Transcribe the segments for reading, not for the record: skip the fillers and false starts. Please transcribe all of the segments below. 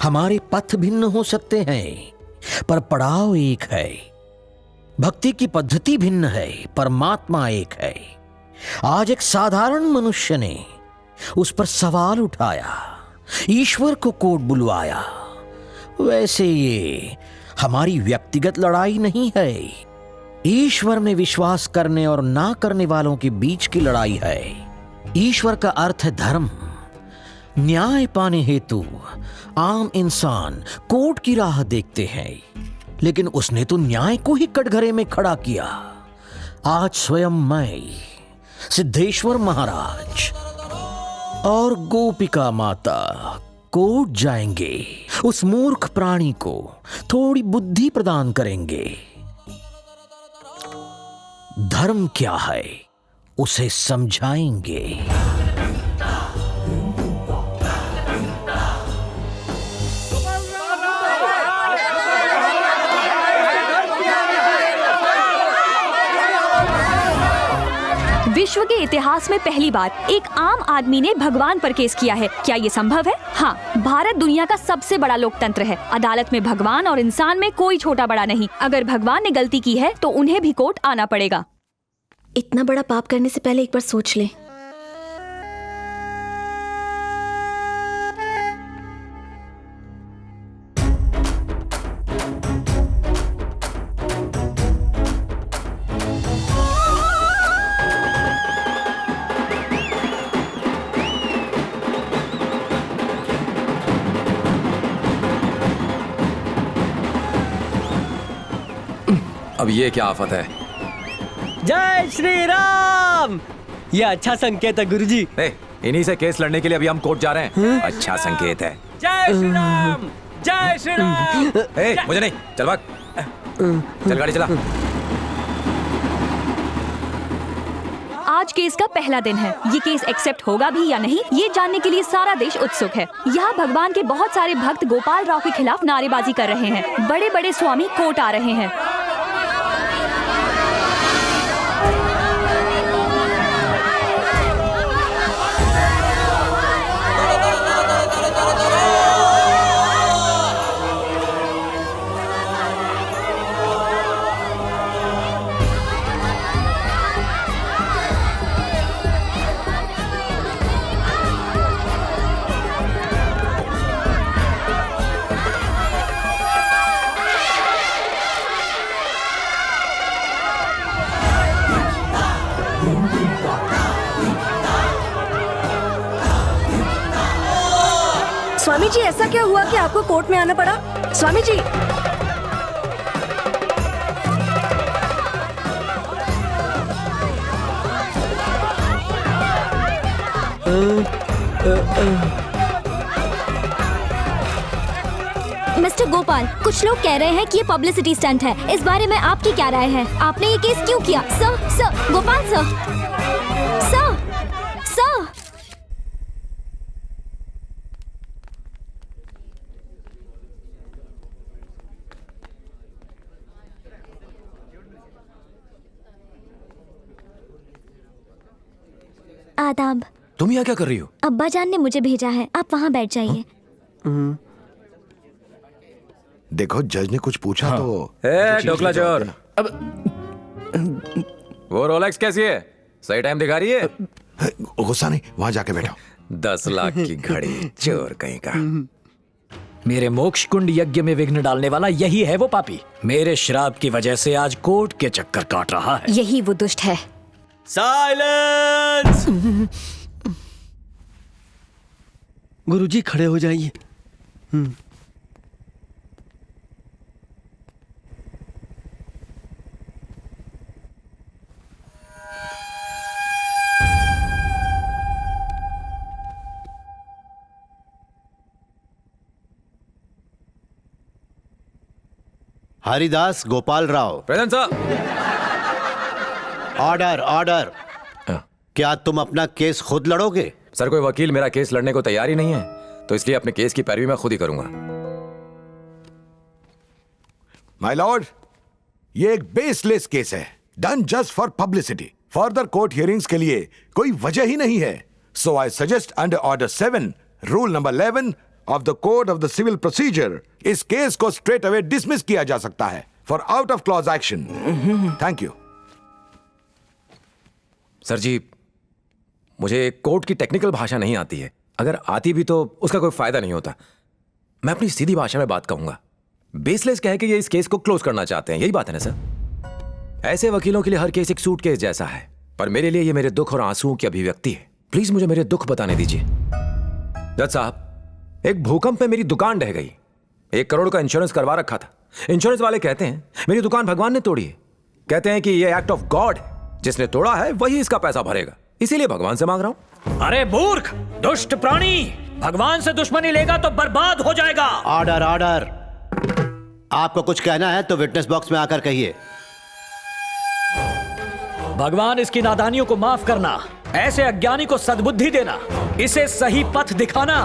हमारे पथ भिन्न हो सकते हैं पर पड़ाव एक है। भक्ति की पद्धति भिन्न है, परमात्मा एक है। आज एक साधारण मनुष्य ने उस पर सवाल उठाया, ईश्वर को कोर्ट बुलवाया। वैसे ये हमारी व्यक्तिगत लड़ाई नहीं है, ईश्वर में विश्वास करने और ना करने वालों के बीच की लड़ाई है। ईश्वर का अर्थ है धर्म। न्याय पाने हेतु आम इंसान कोर्ट की राह देखते हैं, लेकिन उसने तो न्याय को ही कटघरे में खड़ा किया। आज स्वयं मैं, सिद्धेश्वर महाराज और गोपिका माता कोर्ट जाएंगे, उस मूर्ख प्राणी को थोड़ी बुद्धि प्रदान करेंगे। धर्म क्या है उसे समझाएंगे। विश्व के इतिहास में पहली बार एक आम आदमी ने भगवान पर केस किया है। क्या ये संभव है? हाँ, भारत दुनिया का सबसे बड़ा लोकतंत्र है। अदालत में भगवान और इंसान में कोई छोटा बड़ा नहीं। अगर भगवान ने गलती की है तो उन्हें भी कोर्ट आना पड़ेगा। इतना बड़ा पाप करने से पहले एक बार सोच ले। अब ये क्या आफत है? जय श्री राम। ये अच्छा संकेत है गुरुजी। इन्हीं से केस लड़ने के लिए अभी हम कोर्ट जा रहे हैं। अच्छा संकेत है। जय श्री राम, जय श्री राम। मुझे नहीं, चल भाग, चल गाड़ी चला। आज केस का पहला दिन है। ये केस एक्सेप्ट होगा भी या नहीं, ये जानने के लिए सारा देश उत्सुक है। यहाँ भगवान के बहुत सारे भक्त गोपाल राव के खिलाफ नारेबाजी कर रहे हैं। बड़े बड़े स्वामी कोर्ट आ रहे हैं। स्वामी जी, ऐसा क्या हुआ कि आपको कोर्ट में आना पड़ा? स्वामी जी, मिस्टर गोपाल, कुछ लोग कह रहे हैं कि ये पब्लिसिटी स्टंट है। इस बारे में आपकी क्या राय है? आपने ये केस क्यों किया? Sir, Gopal sir, sir, sir. आदाब। तुम यहाँ क्या कर रही हो? अब्बा जान ने मुझे भेजा है, आप वहाँ बैठ जाइए। देखो, जज ने कुछ पूछा तो ढोकला चोर। अब वो रोलेक्स कैसी है? सही टाइम दिखा रही है? गुस्सा नहीं, वहां जाके बैठो। 10 लाख की घड़ी, चोर कहीं का। मेरे मोक्ष कुंड यज्ञ में विघ्न डालने वाला यही है वो पापी। मेरे श्राप की वजह से आज कोर्ट के चक्कर काट रहा है। यही वो दुष्ट है। साइलेंस। गुरुजी खड़े हो जाइए। Haridas Gopal Rao. Present sir. Order, order. क्या तुम अपना केस खुद लड़ोगे? सर, कोई वकील मेरा केस लड़ने को तैयार ही नहीं है, तो इसलिए अपने केस की पैरवी मैं खुद ही करूंगा। माय लॉर्ड, ये एक बेसलेस केस है, done just for publicity. Further court hearings के लिए कोई वजह ही नहीं है। So I suggest under order 7, rule number 11, of the code of the civil procedure इस केस को स्ट्रेट अवे डिसमिस किया जा सकता है for out of clause action. Thank you. Sir जी, मुझे कोर्ट की टेक्निकल भाषा नहीं आती है। अगर आती भी तो उसका कोई फायदा नहीं होता। मैं अपनी सीधी भाषा में बात कहूंगा। बेसलेस कह के ये इस केस को क्लोज करना चाहते हैं, यही बात है ना सर? ऐसे वकीलों के लिए हर केस एक सूटकेस जैसा है, पर मेरे लिए ये मेरे दुख और आंसुओं की अभिव्यक्ति है। प्लीज मुझे मेरे दुख बताने दीजिए। जज साहब, एक भूकंप में मेरी दुकान ढह गई। 1 करोड़ का इंश्योरेंस करवा रखा था। इंश्योरेंस वाले कहते हैं मेरी दुकान भगवान ने तोड़ी है। कहते हैं कि ये एक्ट ऑफ गॉड है, जिसने तोड़ा है वही इसका पैसा भरेगा, इसीलिए भगवान से मांग रहा हूं। अरे मूर्ख, दुष्ट प्राणी, भगवान से दुश्मनी लेगा तो बर्बाद हो जाएगा। Order order. आपको कुछ कहना है तो विटनेस बॉक्स में आकर कहिए। भगवान इसकी नादानियों को माफ करना, ऐसे अज्ञानी को सद्बुद्धि देना, इसे सही पथ दिखाना।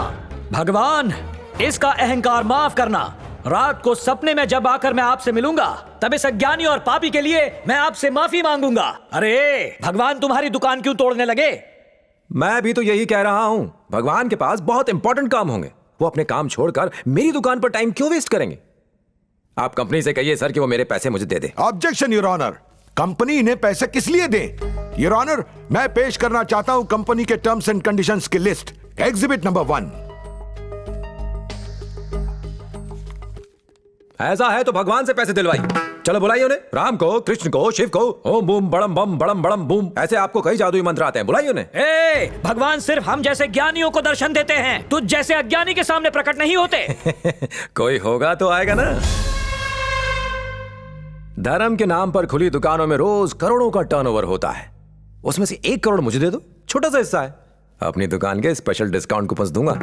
भगवान इसका अहंकार माफ करना। रात को सपने में जब आकर मैं आपसे मिलूंगा तब इस अज्ञानी और पापी के लिए मैं आपसे माफी मांगूंगा। अरे भगवान तुम्हारी दुकान क्यों तोड़ने लगे? मैं भी तो यही कह रहा हूं। भगवान के पास बहुत इंपॉर्टेंट काम होंगे, वो अपने काम छोड़कर मेरी दुकान पर टाइम क्यों वेस्ट करेंगे? आप कंपनी से कहिए सर कि वो मेरे पैसे मुझे दे दे। Objection your honour. कंपनी इन्हें पैसे किस लिए दे? योर ऑनर, मैं पेश करना चाहता हूं कंपनी के टर्म्स एंड कंडीशंस की लिस्ट। Exhibit number 1। ऐसा है तो भगवान से पैसे दिलवाइए। चलो बुलाइए उन्हें, राम को, कृष्ण को, शिव को। ओम बूम बड़म बम बड़म बड़म बूम, ऐसे आपको कई जादुई मंत्र आते हैं, बुलाइए उन्हें। ए, भगवान सिर्फ हम जैसे ज्ञानियों को दर्शन देते हैं, तुझ जैसे अज्ञानी के सामने प्रकट नहीं होते। कोई होगा तो आएगा ना। धर्म के नाम पर खुली दुकानों में रोज करोड़ों का टर्नओवर होता है, उसमें से 1 करोड़ मुझे दे दो, छोटा सा हिस्सा है। अपनी दुकान के स्पेशल डिस्काउंट कूपन दूंगा।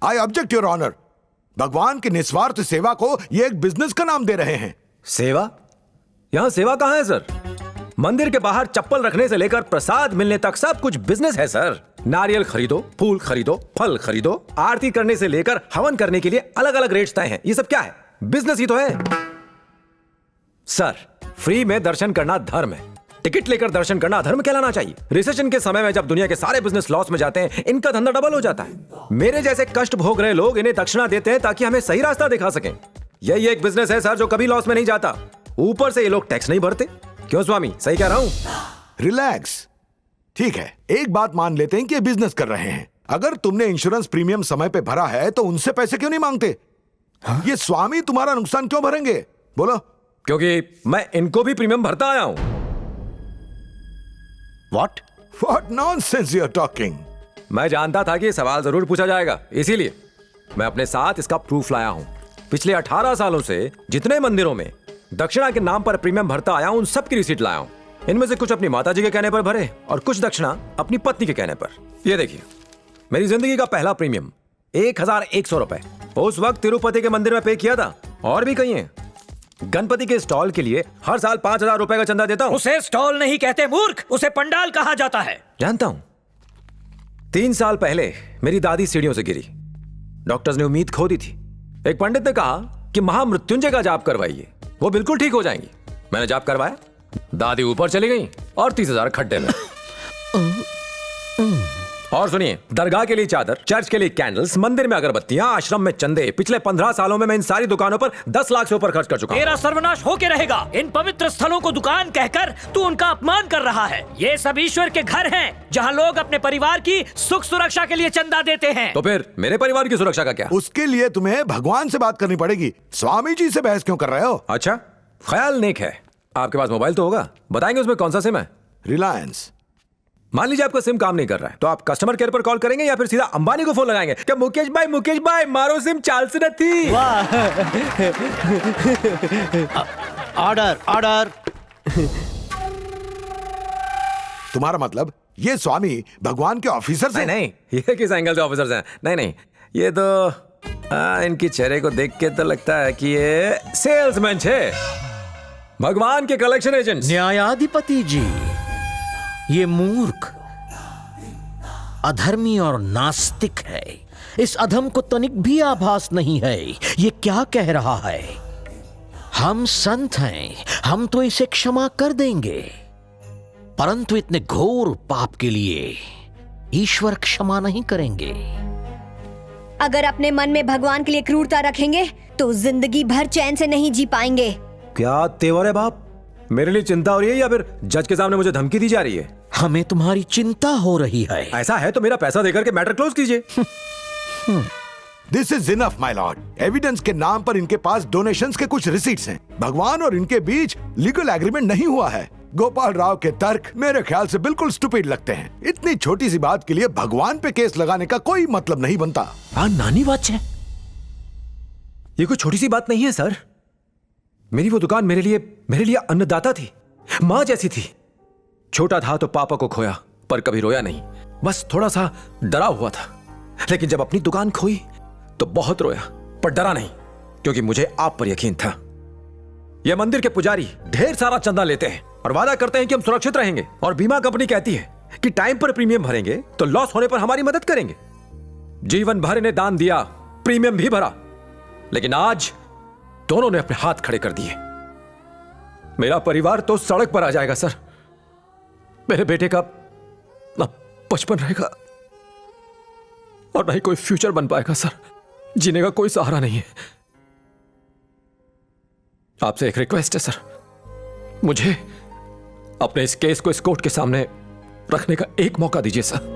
I object your honour. भगवान की निस्वार्थ सेवा को ये एक बिजनेस का नाम दे रहे हैं। सेवा? यहां सेवा कहां है सर? मंदिर के बाहर चप्पल रखने से लेकर प्रसाद मिलने तक सब कुछ बिजनेस है सर। नारियल खरीदो, फूल खरीदो, फल खरीदो, आरती करने से लेकर हवन करने के लिए अलग अलग रेट्स तय हैं। ये सब क्या है? बिजनेस ही तो है सर। फ्री में दर्शन करना धर्म है, टिकट लेकर दर्शन करना धर्म कहलाना चाहिए। रिसेशन के समय में जब दुनिया के सारे बिजनेस लॉस में जाते हैं, इनका धंधा डबल हो जाता है। मेरे जैसे कष्ट भोग रहे लोग इन्हें दक्षिणा देते हैं ताकि हमें सही रास्ता दिखा सकें। यही एक बिजनेस है सर जो कभी लॉस में नहीं जाता। ऊपर से ये लोग टैक्स नहीं भरते। क्यों स्वामी, सही कह रहा हूं? रिलैक्स। ठीक है, एक बात मान लेते हैं कि ये बिजनेस कर रहे हैं। अगर तुमने इंश्योरेंस प्रीमियम समय पे भरा है तो उनसे पैसे क्यों नहीं मांगते? ये स्वामी तुम्हारा नुकसान क्यों भरेंगे? बोलो। क्योंकि मैं इनको भी प्रीमियम भरता आया हूं। What nonsense you're talking? मैं जानता था कि ये सवाल जरूर पूछा जाएगा, इसीलिए मैं अपने साथ इसका प्रूफ लाया हूं। पिछले 18 सालों से जितने मंदिरों में दक्षिणा के नाम पर प्रीमियम भरता आया हूं, उन सब की रिसीट लाया हूं। इनमें से कुछ अपनी माताजी के कहने पर भरे और कुछ दक्षिणा अपनी पत्नी के कहने पर। ये देखिए, मेरी जिंदगी का पहला प्रीमियम 1100 रुपए उस वक्त तिरुपति के मंदिर में पे किया था। और भी कहीं है। गणपति के स्टॉल के लिए हर साल 5000 रुपए का चंदा देता हूं। उसे स्टॉल नहीं कहते मूर्ख, उसे पंडाल कहा जाता है। जानता हूं। 3 साल पहले मेरी दादी सीढ़ियों से गिरी। डॉक्टर्स ने उम्मीद खो दी थी। एक पंडित ने कहा कि महामृत्युंजय का जाप करवाइए, वो बिल्कुल ठीक हो जाएंगी। मैंने जाप करवाया, दादी ऊपर चली गई और 30,000 खड्डे में। और सुनिए, दरगाह के लिए चादर, चर्च के लिए कैंडल्स, मंदिर में अगरबत्तियां, आश्रम में चंदे। पिछले 15 सालों में मैं इन सारी दुकानों पर 10 लाख से ऊपर खर्च कर चुका हूं। तेरा सर्वनाश होके रहेगा। इन पवित्र स्थलों को दुकान कहकर तू उनका अपमान कर रहा है। ये सब ईश्वर के घर हैं, जहां लोग अपने परिवार की सुख सुरक्षा के लिए चंदा देते हैं। तो फिर मेरे परिवार की सुरक्षा का क्या? उसके लिए तुम्हें भगवान से बात करनी पड़ेगी। स्वामी जी से बहस क्यों कर रहे हो? अच्छा, ख्याल नेक है। आपके पास मोबाइल तो होगा, बताएंगे उसमें कौन सा सिम है? रिलायंस। मान लीजिए आपका सिम काम नहीं कर रहा है, तो आप कस्टमर केयर पर कॉल करेंगे या फिर सीधा अंबानी को फोन लगाएंगे? क्या मुकेश भाई मारो सिम चाल से नहीं। Order order. तुम्हारा मतलब ये स्वामी भगवान के ऑफिसर से? नहीं, ये किस एंगल से ऑफिसर्स हैं? नहीं, ये तो इनकी चेहरे को देख के तो लगता है कि ये सेल्समैन है, भगवान के कलेक्शन एजेंट। न्यायाधिपति जी, ये मूर्ख, अधर्मी और नास्तिक है। इस अधम को तनिक भी आभास नहीं है ये क्या कह रहा है। हम संत हैं, हम तो इसे क्षमा कर देंगे, परंतु इतने घोर पाप के लिए ईश्वर क्षमा नहीं करेंगे। अगर अपने मन में भगवान के लिए क्रूरता रखेंगे तो जिंदगी भर चैन से नहीं जी पाएंगे। क्या तेवर है बाप? मेरे लिए चिंता हो रही है या फिर जज के सामने मुझे धमकी दी जा रही है? हमें तुम्हारी चिंता हो रही है। ऐसा है तो मेरा पैसा देकर के मैटर क्लोज कीजिए। This is enough my Lord. Evidence के नाम पर इनके पास डोनेशंस के कुछ रिसीट्स हैं। भगवान और इनके बीच लीगल एग्रीमेंट नहीं हुआ है। गोपाल राव के तर्क मेरे ख्याल से बिल्कुल स्टूपिड लगते हैं। इतनी छोटी सी बात के लिए भगवान पे केस लगाने का कोई मतलब नहीं बनता। नानी बात है, ये कोई छोटी सी बात नहीं है सर। मेरी वो दुकान मेरे लिए अन्नदाता थी, माँ जैसी थी। छोटा था तो पापा को खोया, पर कभी रोया नहीं, बस थोड़ा सा डरा हुआ था। लेकिन जब अपनी दुकान खोई तो बहुत रोया, पर डरा नहीं, क्योंकि मुझे आप पर यकीन था। यह मंदिर के पुजारी ढेर सारा चंदा लेते हैं और वादा करते हैं कि हम सुरक्षित रहेंगे, और बीमा कंपनी कहती है कि टाइम पर प्रीमियम भरेंगे तो लॉस होने पर हमारी मदद करेंगे। जीवन भर इन्हें दान दिया, प्रीमियम भी भरा, लेकिन आज दोनों ने अपने हाथ खड़े कर दिए। मेरा परिवार तो सड़क पर आ जाएगा सर। मेरे बेटे का ना बचपन रहेगा और ना ही कोई फ्यूचर बन पाएगा सर। जीने का कोई सहारा नहीं है। आपसे एक रिक्वेस्ट है सर, मुझे अपने इस केस को इस कोर्ट के सामने रखने का एक मौका दीजिए सर।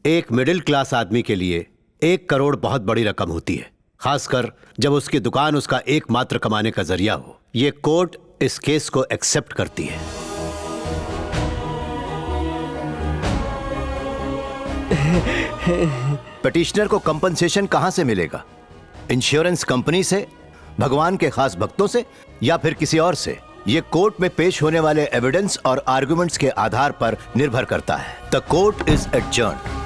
एक मिडिल क्लास आदमी के लिए 1 करोड़ बहुत बड़ी रकम होती है, खासकर जब उसकी दुकान उसका एकमात्र कमाने का जरिया हो। ये कोर्ट इस केस को एक्सेप्ट करती है। पिटिशनर को कंपनसेशन कहां से मिलेगा? इंश्योरेंस कंपनी से, भगवान के खास भक्तों से, या फिर किसी और से? ये कोर्ट में पेश होने वाले एविडेंस और आर्गुमेंट्स के आधार पर निर्भर करता है। The court is adjourned.